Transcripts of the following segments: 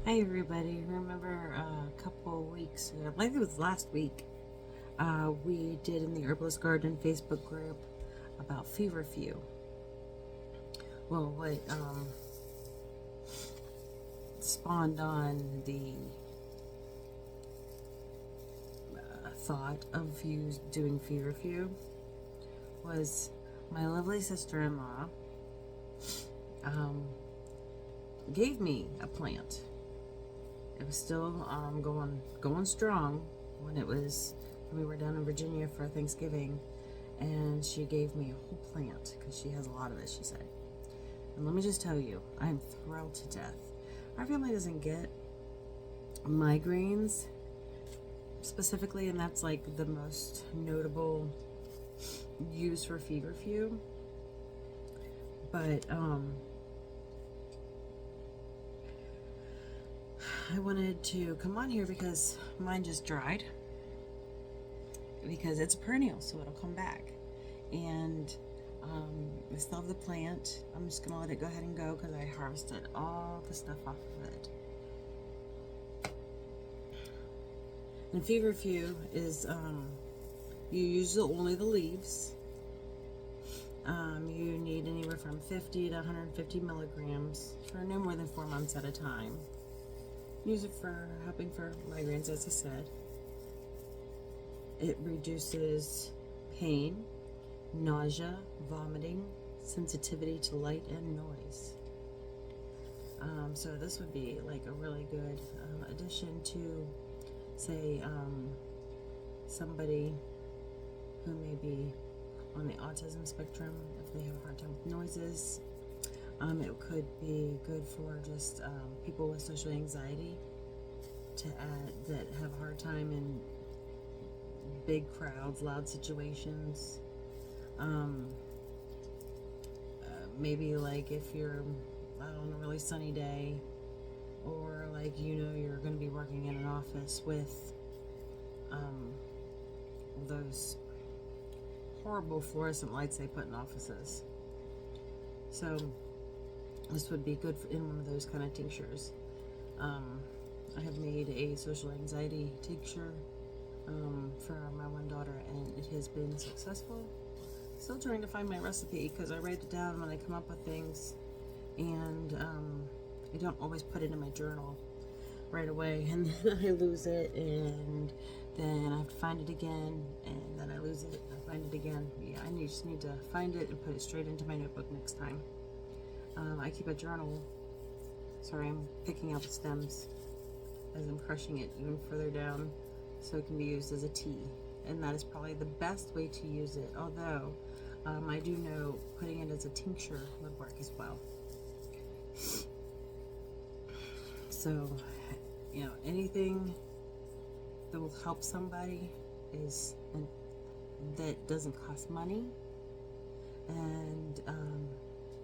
Hi everybody. Remember a couple weeks ago, I think it was last week, we did in the Herbalist Garden Facebook group about feverfew. Well, what spawned on the thought of you doing feverfew was my lovely sister-in-law um, gave me a plant. It was still going strong when we were down in Virginia for Thanksgiving, and she gave me a whole plant because she has a lot of it, she said. And let me just tell you, I am thrilled to death. Our family doesn't get migraines specifically, and that's like the most notable use for feverfew. But I wanted to come on here because mine just dried, because it's a perennial, so it'll come back. And I still have the plant. I'm just gonna let it go ahead and go because I harvested all the stuff off of it. And feverfew is you use only the leaves. You need anywhere from 50 to 150 milligrams for no more than 4 months at a time. Use it for helping for migraines, as I said. It reduces pain, nausea, vomiting, sensitivity to light and noise. So this would be like a really good addition to, say, somebody who may be on the autism spectrum, if they have a hard time with noises. It could be good for just people with social anxiety that have a hard time in big crowds, loud situations. Maybe like if you're out on a really sunny day, or like you're going to be working in an office with those horrible fluorescent lights they put in offices. So this would be good in one of those kind of tinctures. I have made a social anxiety tincture for my one daughter, and it has been successful. Still trying to find my recipe because I write it down when I come up with things, and I don't always put it in my journal right away, and then I lose it, and then I have to find it again, and then I lose it, I find it again. Yeah, I just need to find it and put it straight into my notebook next time. I keep a journal. Sorry, I'm picking out the stems as I'm crushing it even further down so it can be used as a tea. And that is probably the best way to use it, although I do know putting it as a tincture would work as well. So, anything that will help somebody that doesn't cost money, and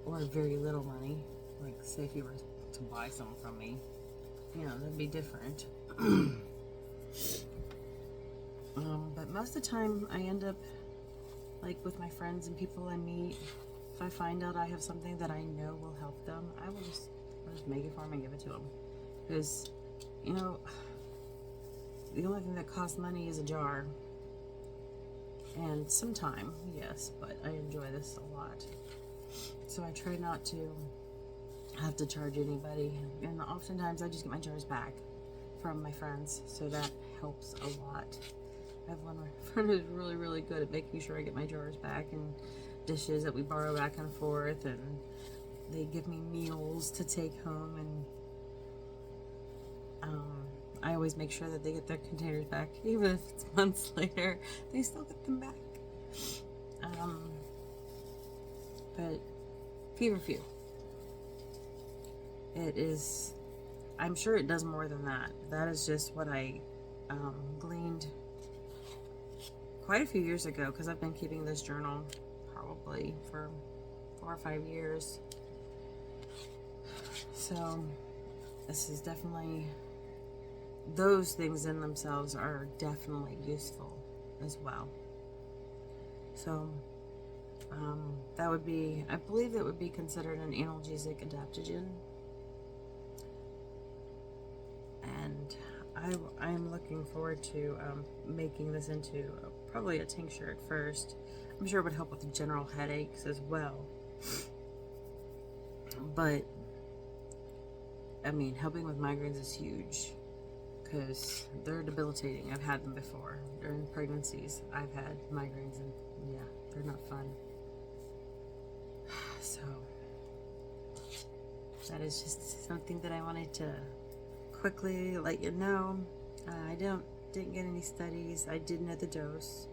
or very little money. Like, say if you were to buy something from me, that'd be different. But most of the time I end up, like with my friends and people I meet, if I find out I have something that I know will help them, I'll just make it for them and give it to them. Because, the only thing that costs money is a jar. And some time, yes, but I enjoy this a lot. So I try not to have to charge anybody. And oftentimes I just get my jars back from my friends, so that helps a lot. I have one friend who's really, really good at making sure I get my jars back, and dishes that we borrow back and forth, and they give me meals to take home, and I always make sure that they get their containers back, even if it's months later, they still get them back. But feverfew, it is, I'm sure it does more than that. That is just what I gleaned quite a few years ago, because I've been keeping this journal probably for 4 or 5 years. So this is definitely, those things in themselves are definitely useful as well. So that would be, I believe that would be considered an analgesic adaptogen. I'm looking forward to making this into probably a tincture at first. I'm sure it would help with the general headaches as well. But I mean, helping with migraines is huge because they're debilitating. I've had them before during pregnancies. I've had migraines, and yeah, they're not fun. So that is just something that I wanted to quickly let you know. I didn't get any studies. I did know the dose.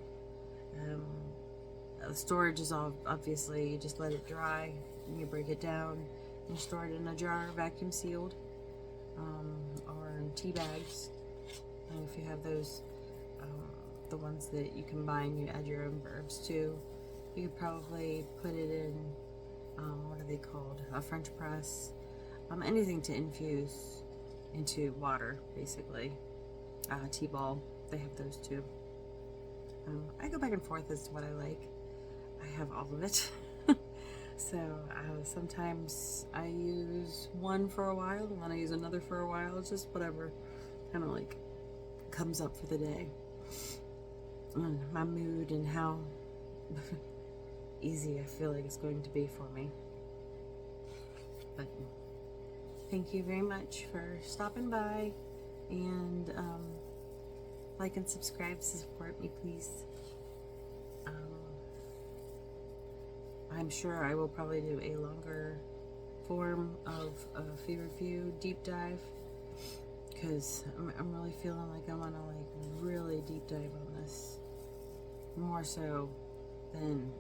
The storage is all obviously, you just let it dry and you break it down and you store it in a jar, vacuum sealed, or in tea bags. And if you have those, the ones that you can buy and you add your own herbs to, you could probably put it in, what are they called? A French press. Anything to infuse into water, basically. Tea ball, they have those too. I go back and forth as to what I like. I have all of it. So sometimes I use one for a while and then I use another for a while. It's just whatever kind of like comes up for the day. And my mood and how easy I feel like it's going to be for me. But thank you very much for stopping by, and like and subscribe to support me, please. I'm sure I will probably do a longer form of a feverfew deep dive, because I'm really feeling like I want to like really deep dive on this, more so than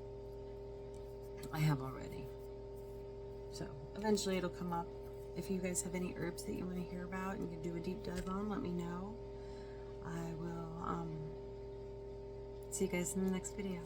I have already. So eventually it'll come up. If you guys have any herbs that you want to hear about and you can do a deep dive on, let me know. I will see you guys in the next video.